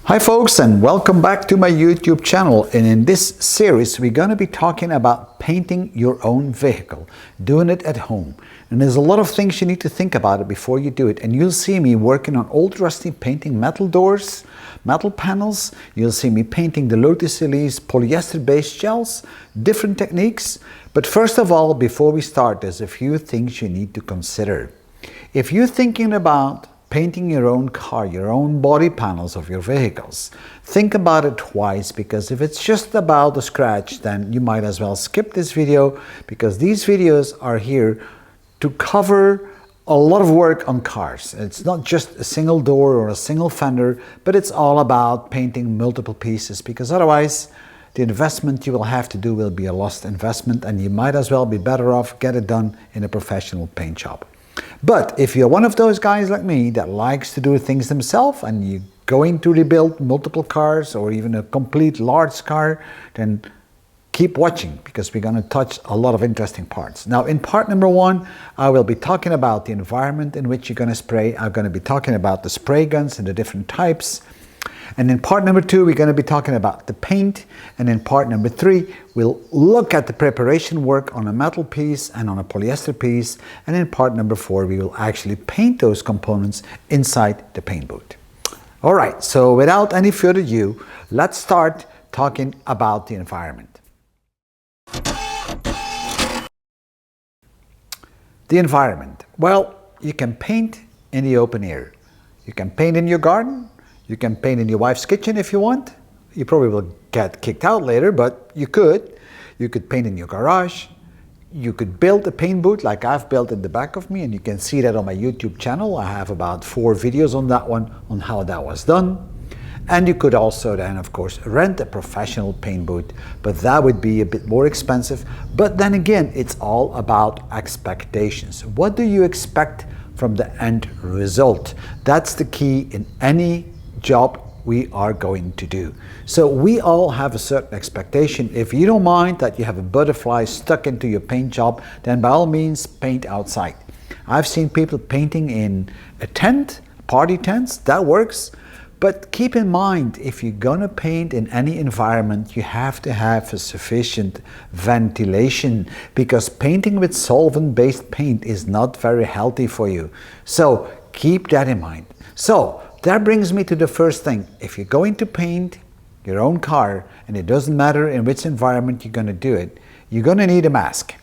Hi folks, and welcome back to my YouTube channel. And in this series we're going to be talking about painting your own vehicle, doing it at home. And there's a lot of things you need to think about it before you do it. And you'll see me working on old rusty painting metal doors, metal panels. You'll see me painting the low ancillaries, polyester based gels, different techniques. But first of all, before we start, there's a few things you need to consider. If you're thinking about painting your own car, your own body panels of your vehicles, think about it twice, because if it's just about the scratch, then you might as well skip this video, because these videos are here to cover a lot of work on cars. It's not just a single door or a single fender, but it's all about painting multiple pieces, because otherwise the investment you will have to do will be a lost investment, and you might as well be better off get it done in a professional paint shop. But if you're one of those guys like me that likes to do things themselves and you're going to rebuild multiple cars or even a complete large car, then keep watching, because we're going to touch a lot of interesting parts. Now, in part number one, I will be talking about the environment in which you're going to spray. I'm going to be talking about the spray guns and the different types. And in part number two, we're going to be talking about the paint. And in part number three, we'll look at the preparation work on a metal piece and on a polyester piece. And in part number four, we will actually paint those components inside the paint booth. All right, so without any further ado, let's start talking about the environment. The environment. Well, you can paint in the open air. You can paint in your garden. You can paint in your wife's kitchen if you want. You probably will get kicked out later, but you could. You could paint in your garage. You could build a paint booth like I've built in the back of me, and you can see that on my YouTube channel. I have about 4 videos on that one, on how that was done. And you could also then, of course, rent a professional paint booth, but that would be a bit more expensive. But then again, it's all about expectations. What do you expect from the end result? That's the key in any job we are going to do. So we all have a certain expectation. If you don't mind that you have a butterfly stuck into your paint job, then by all means paint outside. I've seen people painting in a tent, party tents, that works. But keep in mind, if you're gonna paint in any environment, you have to have a sufficient ventilation, because painting with solvent-based paint is not very healthy for you. So keep that in mind. So that brings me to the first thing. If you're going to paint your own car, and it doesn't matter in which environment you're going to do it, you're going to need a mask.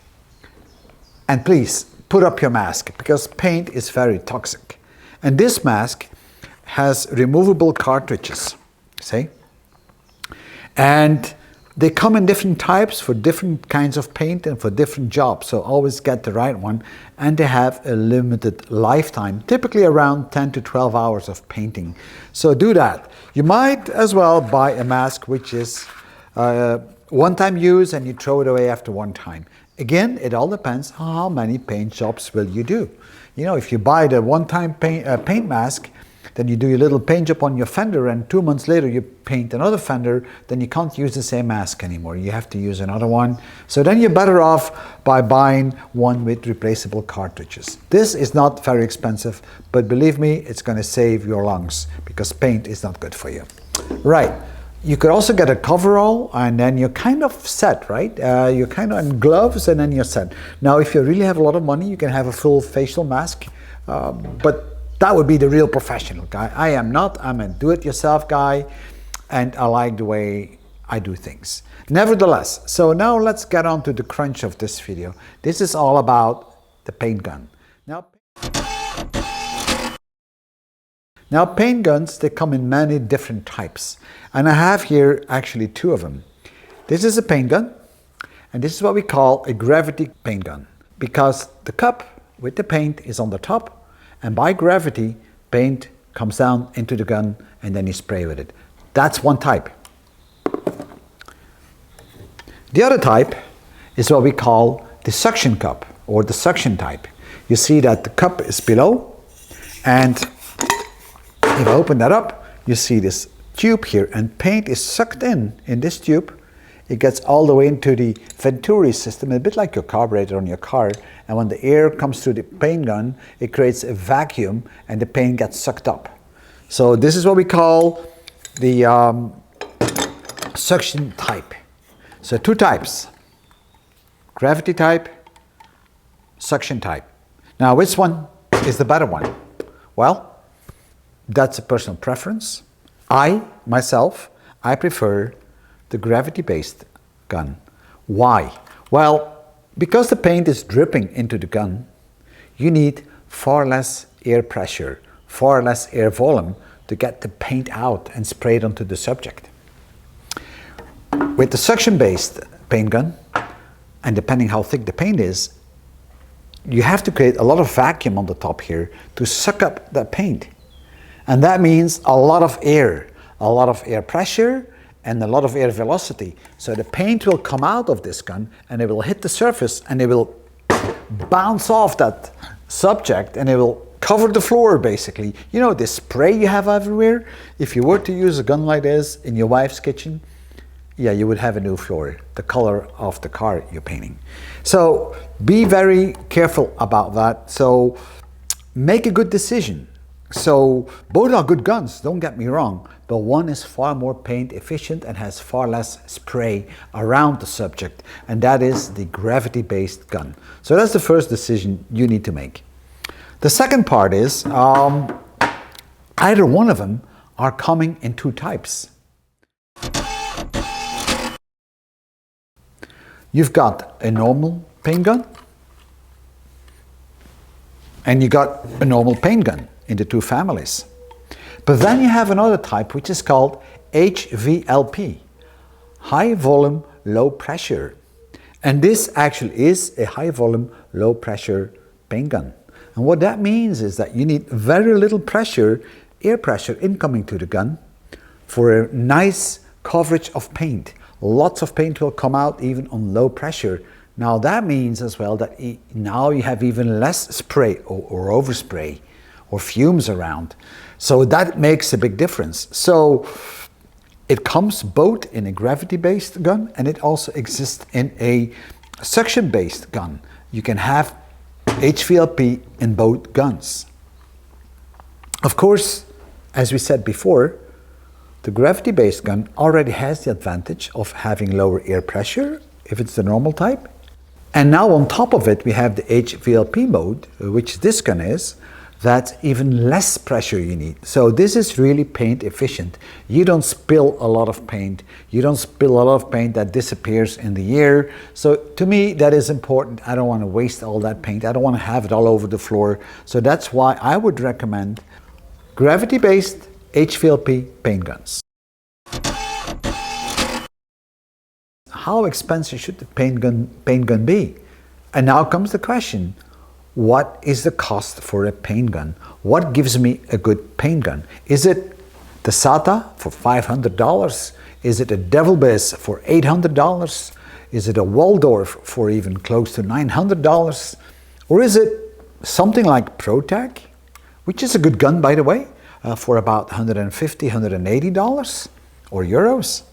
And please put up your mask, because paint is very toxic. And this mask has removable cartridges, see? And they come in different types for different kinds of paint and for different jobs, so always get the right one. And they have a limited lifetime, typically around 10 to 12 hours of painting. So do that. You might as well buy a mask which is one-time use and you throw it away after one time. Again, it all depends on how many paint jobs will you do. You know, if you buy the one-time paint mask, then you do your little paint job on your fender, and 2 months later you paint another fender, then you can't use the same mask anymore. You have to use another one. So then you're better off by buying one with replaceable cartridges. This is not very expensive, but believe me, it's going to save your lungs, because paint is not good for you. Right. You could also get a coverall, and then you're kind of set, right? You're kind of in gloves, and then you're set. Now, if you really have a lot of money, you can have a full facial mask, but that would be the real professional guy. I am not. I'm a do-it-yourself guy, and I like the way I do things. Nevertheless, so now let's get on to the crunch of this video. This is all about the paint gun. Now paint guns, they come in many different types. And I have here actually 2 of them. This is a paint gun, and this is what we call a gravity paint gun, because the cup with the paint is on the top, and by gravity, paint comes down into the gun, and then you spray with it. That's one type. The other type is what we call the suction cup, or the suction type. You see that the cup is below, and if I open that up, you see this tube here, and paint is sucked in this tube. It gets all the way into the venturi system, a bit like your carburetor on your car. And when the air comes through the paint gun, it creates a vacuum and the paint gets sucked up. So this is what we call the suction type. So two types, gravity type, suction type. Now which one is the better one? Well, that's a personal preference. Myself, I prefer the gravity-based gun. Why? Well, because the paint is dripping into the gun, you need far less air pressure, far less air volume to get the paint out and spray it onto the subject. With the suction-based paint gun, and depending how thick the paint is, you have to create a lot of vacuum on the top here to suck up that paint. And that means a lot of air pressure, and a lot of air velocity. So the paint will come out of this gun and it will hit the surface and it will bounce off that subject and it will cover the floor basically. You know this spray you have everywhere? If you were to use a gun like this in your wife's kitchen, yeah, you would have a new floor, the color of the car you're painting. So be very careful about that. So make a good decision. So both are good guns, don't get me wrong, but one is far more paint efficient and has far less spray around the subject, and that is the gravity-based gun. So that's the first decision you need to make. The second part is either one of them are coming in two types. You've got a normal paint gun and you got a normal paint gun in the two families. But then you have another type which is called HVLP, high volume, low pressure. And this actually is a high volume, low pressure paint gun. And what that means is that you need very little pressure, air pressure incoming to the gun for a nice coverage of paint. Lots of paint will come out even on low pressure. Now that means as well that now you have even less spray or overspray or fumes around. So that makes a big difference. So it comes both in a gravity-based gun and it also exists in a suction-based gun. You can have HVLP in both guns. Of course, as we said before, the gravity-based gun already has the advantage of having lower air pressure if it's the normal type. And now on top of it we have the HVLP mode, which this gun is. That's even less pressure you need. So this is really paint efficient. You don't spill a lot of paint. You don't spill a lot of paint that disappears in the air. So to me that is important. I don't want to waste all that paint. I don't want to have it all over the floor. So that's why I would recommend gravity-based HVLP paint guns. How expensive should the paint gun be? And now comes the question. What is the cost for a paint gun? What gives me a good paint gun? Is it the SATA for $500? Is it a Devil Biz for $800? Is it a Waldorf for even close to $900? Or is it something like ProTech, which is a good gun by the way, for about $150, $180 or euros?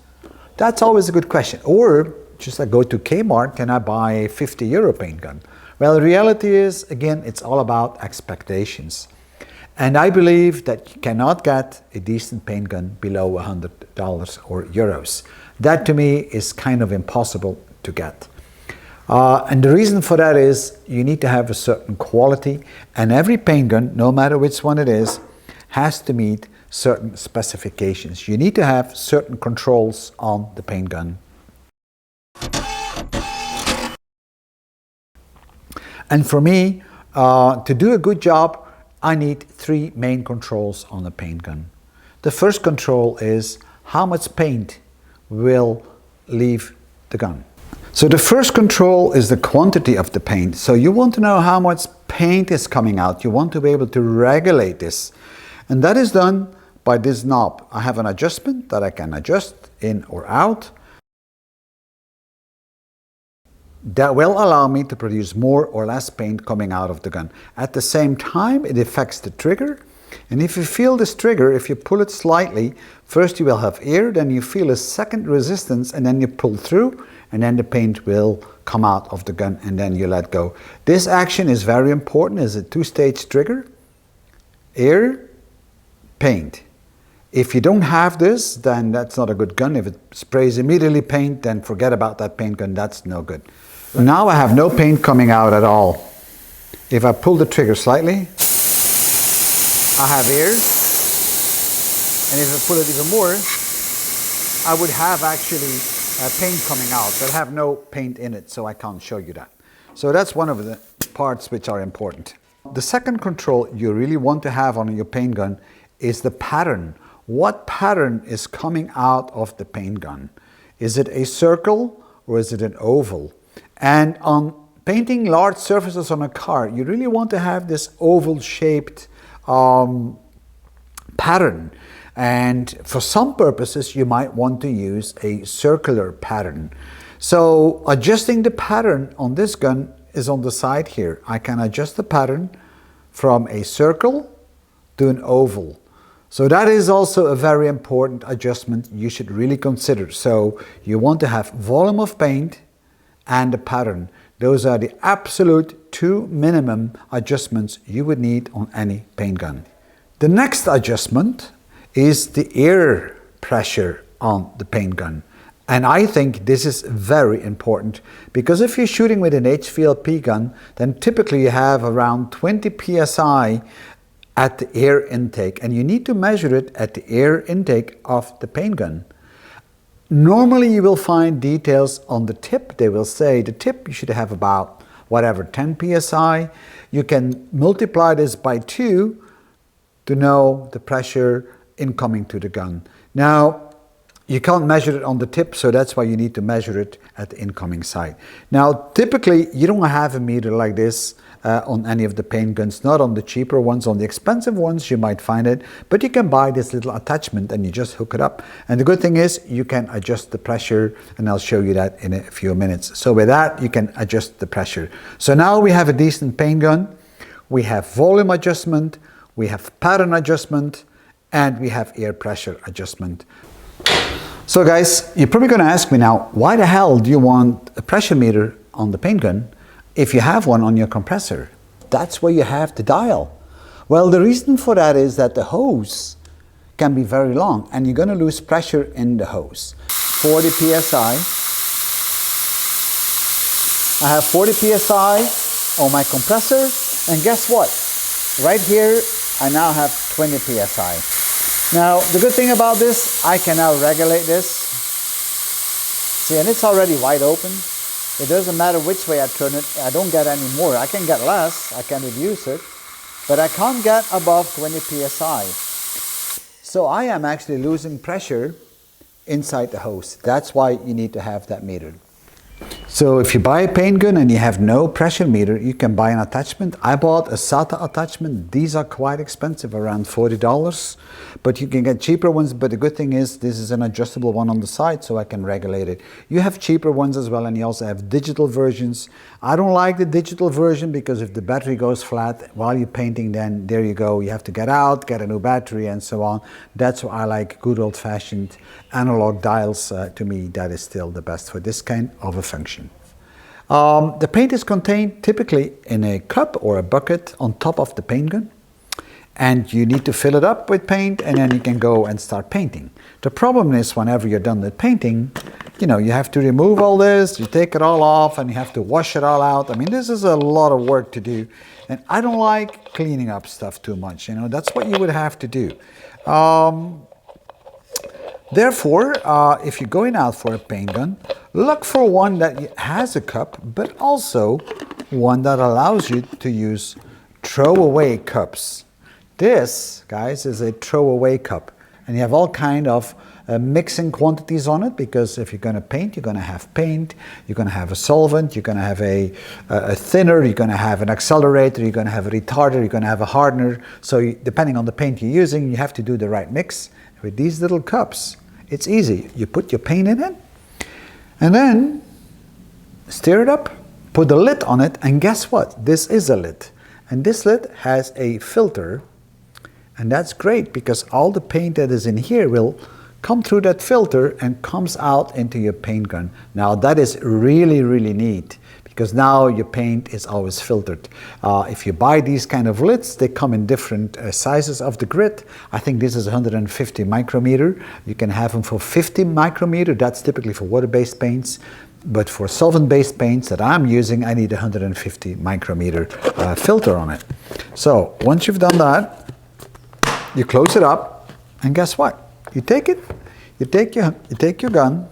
That's always a good question. Or just I go to Kmart, can I buy a €50 paint gun? Well, the reality is, again, it's all about expectations. And I believe that you cannot get a decent paint gun below $100 or euros. That to me is kind of impossible to get. And the reason for that is you need to have a certain quality, and every paint gun, no matter which one it is, has to meet certain specifications. You need to have certain controls on the paint gun. And for me, to do a good job, I need three main controls on a paint gun. The first control is how much paint will leave the gun. So the first control is the quantity of the paint. So you want to know how much paint is coming out. You want to be able to regulate this. And that is done by this knob. I have an adjustment that I can adjust in or out. That will allow me to produce more or less paint coming out of the gun. At the same time, it affects the trigger. And if you feel this trigger, if you pull it slightly, first you will have air, then you feel a second resistance, and then you pull through, and then the paint will come out of the gun, and then you let go. This action is very important. It's a two-stage trigger. Air, paint. If you don't have this, then that's not a good gun. If it sprays immediately paint, then forget about that paint gun. That's no good. Now I have no paint coming out at all. If I pull the trigger slightly, I have air. And if I pull it even more, I would have actually paint coming out. But I have no paint in it, so I can't show you that. So that's one of the parts which are important. The second control you really want to have on your paint gun is the pattern. What pattern is coming out of the paint gun? Is it a circle or is it an oval? And on painting large surfaces on a car, you really want to have this oval-shaped pattern. And for some purposes, you might want to use a circular pattern. So adjusting the pattern on this gun is on the side here. I can adjust the pattern from a circle to an oval. So that is also a very important adjustment you should really consider. So you want to have volume of paint and the pattern. Those are the absolute two minimum adjustments you would need on any paint gun. The next adjustment is the air pressure on the paint gun. And I think this is very important because if you're shooting with an HVLP gun, then typically you have around 20 psi at the air intake, and you need to measure it at the air intake of the paint gun. Normally you will find details on the tip. They will say the tip you should have about whatever 10 psi. You can multiply this by 2 to know the pressure incoming to the gun. Now you can't measure it on the tip, so that's why you need to measure it at the incoming side. Now typically you don't have a meter like this on any of the paint guns, not on the cheaper ones. On the expensive ones you might find it, but you can buy this little attachment and you just hook it up. And the good thing is you can adjust the pressure, and I'll show you that in a few minutes. So with that you can adjust the pressure. So now we have a decent paint gun, we have volume adjustment, we have pattern adjustment, and we have air pressure adjustment. So guys, you're probably going to ask me now, why the hell do you want a pressure meter on the paint gun if you have one on your compressor? That's where you have the dial. Well, the reason for that is that the hose can be very long and you're going to lose pressure in the hose. 40 psi. I have 40 psi on my compressor, and guess what? Right here I now have 20 psi. Now the good thing about this, I can now regulate this. See, and it's already wide open. It doesn't matter which way I turn it, I don't get any more. I can get less, I can reduce it, but I can't get above 20 psi. So I am actually losing pressure inside the hose. That's why you need to have that meter. So if you buy a paint gun and you have no pressure meter, you can buy an attachment. I bought a SATA attachment. These are quite expensive, around $40, but you can get cheaper ones. But the good thing is this is an adjustable one on the side, so I can regulate it. You have cheaper ones as well, and you also have digital versions. I don't like the digital version because if the battery goes flat while you're painting, then there you go. You have to get out, get a new battery, and so on. That's why I like good old-fashioned analog dials. To me, that is still the best for this kind of a function. The paint is contained typically in a cup or a bucket on top of the paint gun, and you need to fill it up with paint, and then you can go and start painting. The problem is whenever you're done with painting, you know, you have to remove all this, you take it all off, and you have to wash it all out. I mean, this is a lot of work to do, and I don't like cleaning up stuff too much. You know, that's what you would have to do. Therefore, if you're going out for a paint gun, look for one that has a cup, but also one that allows you to use throwaway cups. This, guys, is a throwaway cup, and you have all kind of mixing quantities on it, because if you're going to paint, you're going to have paint, you're going to have a solvent, you're going to have a thinner, you're going to have an accelerator, you're going to have a retarder, you're going to have a hardener. So depending on the paint you're using, you have to do the right mix. With these little cups, it's easy. You put your paint in it, and then stir it up, put the lid on it, and guess what? This is a lid. And this lid has a filter, and that's great because all the paint that is in here will come through that filter and comes out into your paint gun. Now that is really, really neat, because now your paint is always filtered. If you buy these kind of lids, they come in different sizes of the grit. I think this is 150 micrometer. You can have them for 50 micrometer. That's typically for water-based paints. But for solvent-based paints that I'm using, I need 150 micrometer filter on it. So once you've done that, you close it up, and guess what? You take it, you take your gun.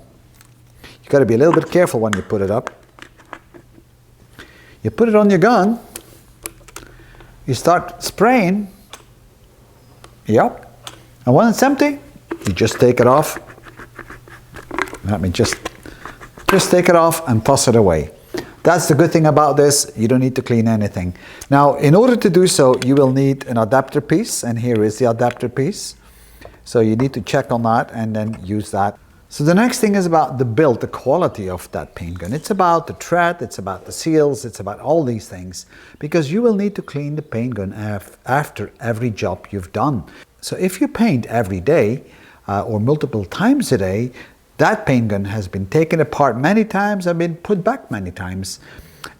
You got to be a little bit careful when you put it up. You put it on your gun. You start spraying. Yep. And when it's empty, you just take it off. Let me just take it off and toss it away. That's the good thing about this. You don't need to clean anything. Now, in order to do so, you will need an adapter piece, and here is the adapter piece. So you need to check on that and then use that. So the next thing is about the build, the quality of that paint gun. It's about the tread, it's about the seals, it's about all these things, because you will need to clean the paint gun after every job you've done. So if you paint every day or multiple times a day, that paint gun has been taken apart many times and been put back many times.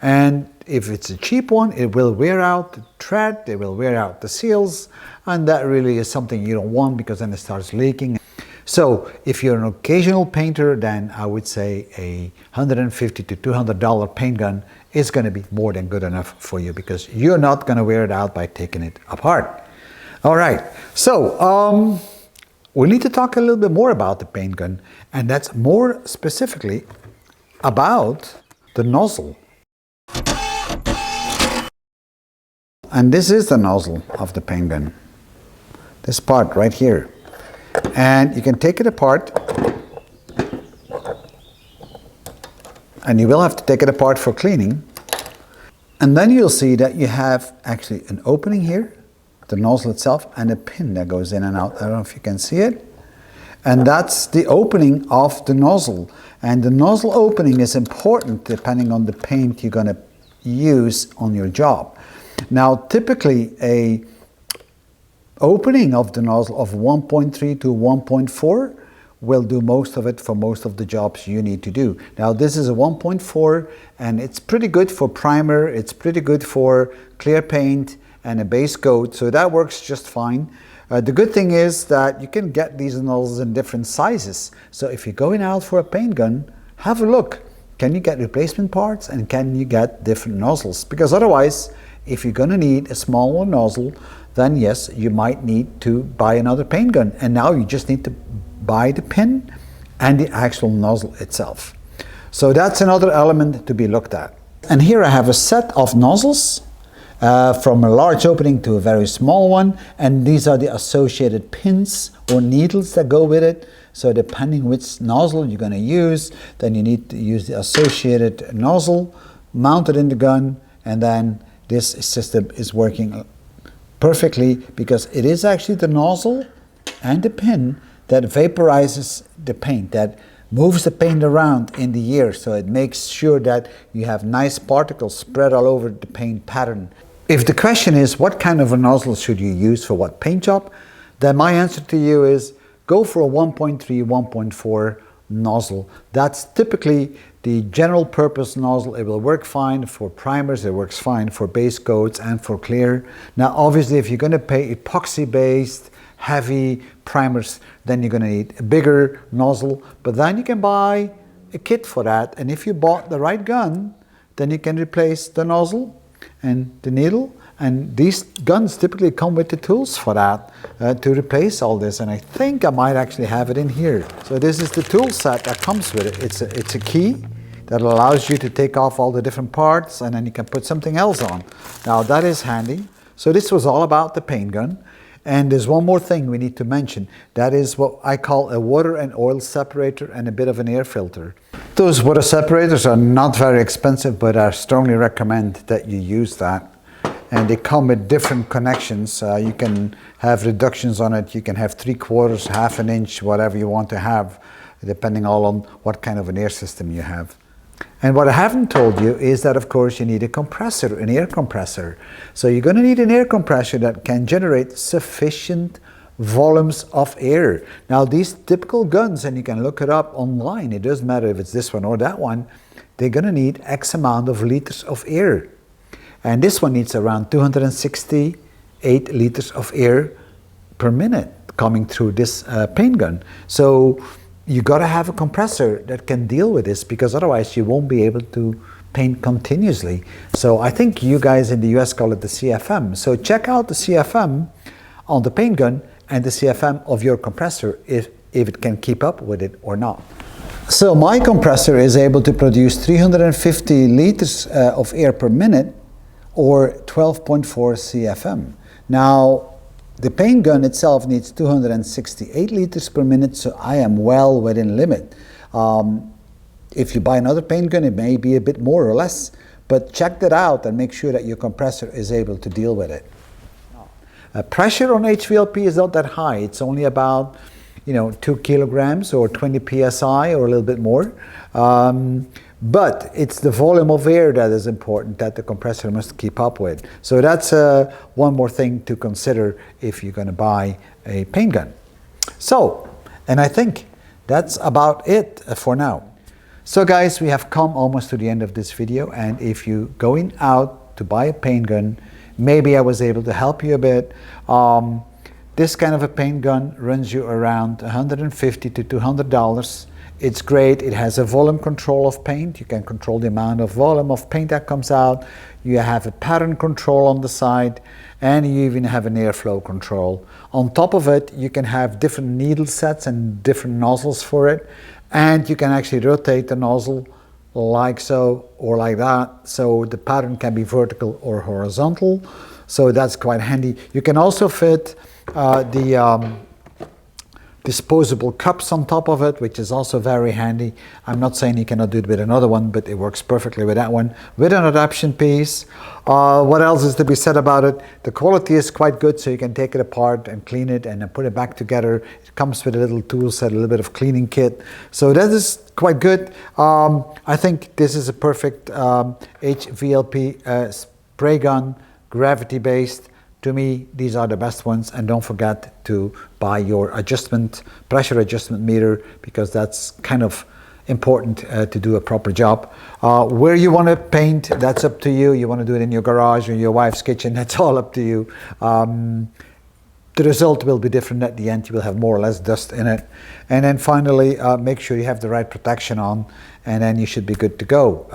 And if it's a cheap one, it will wear out the tread, it will wear out the seals, and that really is something you don't want, because then it starts leaking. So if you're an occasional painter, then I would say a $150 to $200 paint gun is going to be more than good enough for you, because you're not going to wear it out by taking it apart. All right, so we need to talk a little bit more about the paint gun, and that's more specifically about the nozzle. And this is the nozzle of the paint gun, this part right here. And you can take it apart, and you will have to take it apart for cleaning. And then you'll see that you have actually an opening here, the nozzle itself, and a pin that goes in and out. I don't know if you can see it. And that's the opening of the nozzle. And the nozzle opening is important depending on the paint you're going to use on your job. Now, typically a opening of the nozzle of 1.3 to 1.4 will do most of it for most of the jobs you need to do. Now, this is a 1.4, and it's pretty good for primer, it's pretty good for clear paint and a base coat, so that works just fine. The good thing is that you can get these nozzles in different sizes. So if you're going out for a paint gun, have a look. Can you get replacement parts, and can you get different nozzles? Because otherwise, if you're going to need a smaller nozzle, then yes, you might need to buy another paint gun. And now you just need to buy the pin and the actual nozzle itself. So that's another element to be looked at. And here I have a set of nozzles. From a large opening to a very small one, and these are the associated pins or needles that go with it. So depending which nozzle you're going to use, then you need to use the associated nozzle mounted in the gun, and then this system is working perfectly, because it is actually the nozzle and the pin that vaporizes the paint, that moves the paint around in the air, so it makes sure that you have nice particles spread all over the paint pattern. If the question is what kind of a nozzle should you use for what paint job, then my answer to you is go for a 1.3, 1.4 nozzle. That's typically the general purpose nozzle. It will work fine for primers, it works fine for base coats and for clear. Now obviously if you're going to pay epoxy based heavy primers, then you're going to need a bigger nozzle, but then you can buy a kit for that, and if you bought the right gun, then you can replace the nozzle and the needle, and these guns typically come with the tools for that, to replace all this, and I think I might actually have it in here. So this is the tool set that comes with it. It's a key that allows you to take off all the different parts, and then you can put something else on. Now that is handy. So this was all about the paint gun. And there's one more thing we need to mention. That is what I call a water and oil separator and a bit of an air filter. Those water separators are not very expensive, but I strongly recommend that you use that. And they come with different connections. You can have reductions on it. You can have 3/4, half an inch, whatever you want to have, depending all on what kind of an air system you have. And what I haven't told you is that, of course, you need a compressor, an air compressor. So you're going to need an air compressor that can generate sufficient volumes of air. Now, these typical guns, and you can look it up online, it doesn't matter if it's this one or that one, they're going to need X amount of liters of air. And this one needs around 268 liters of air per minute coming through this paint gun. So you got to have a compressor that can deal with this, because otherwise you won't be able to paint continuously. So I think you guys in the US call it the CFM. So check out the CFM on the paint gun and the CFM of your compressor if it can keep up with it or not. So my compressor is able to produce 350 liters of air per minute, or 12.4 CFM. Now, the paint gun itself needs 268 liters per minute, so I am well within limit. If you buy another paint gun, it may be a bit more or less, but check that out and make sure that your compressor is able to deal with it. Pressure on HVLP is not that high. It's only about 2 kilograms or 20 psi or a little bit more. But it's the volume of air that is important, that the compressor must keep up with. So that's one more thing to consider if you're going to buy a paint gun. So, and I think that's about it for now. So guys, we have come almost to the end of this video, and if you're going out to buy a paint gun, maybe I was able to help you a bit. This kind of a paint gun runs you around $150 to $200. It's great. It has a volume control of paint. You can control the amount of volume of paint that comes out. You have a pattern control on the side, and you even have an airflow control. On top of it, you can have different needle sets and different nozzles for it, and you can actually rotate the nozzle like so or like that, so the pattern can be vertical or horizontal. So that's quite handy. You can also fit the disposable cups on top of it, which is also very handy. I'm not saying you cannot do it with another one, but it works perfectly with that one. With an adaptation piece. What else is to be said about it? The quality is quite good, so you can take it apart and clean it and then put it back together. It comes with a little tool set, a little bit of cleaning kit. So that is quite good. I think this is a perfect HVLP spray gun, gravity-based. To me, these are the best ones, and don't forget to buy your pressure adjustment meter, because that's kind of important to do a proper job. Where you want to paint, that's up to you. You want to do it in your garage or your wife's kitchen, that's all up to you. The result will be different at the end. You will have more or less dust in it. And then finally, make sure you have the right protection on, and then you should be good to go.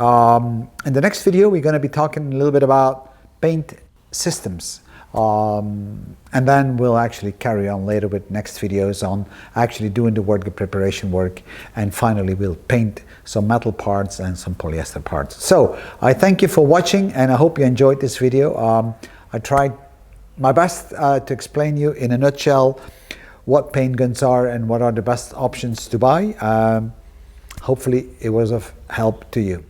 In the next video, we're going to be talking a little bit about paint systems. And then we'll actually carry on later with next videos on actually doing the work, the preparation work, and finally we'll paint some metal parts and some polyester parts. So I thank you for watching, and I hope you enjoyed this video. I tried my best to explain you in a nutshell what paint guns are and what are the best options to buy. Hopefully it was of help to you.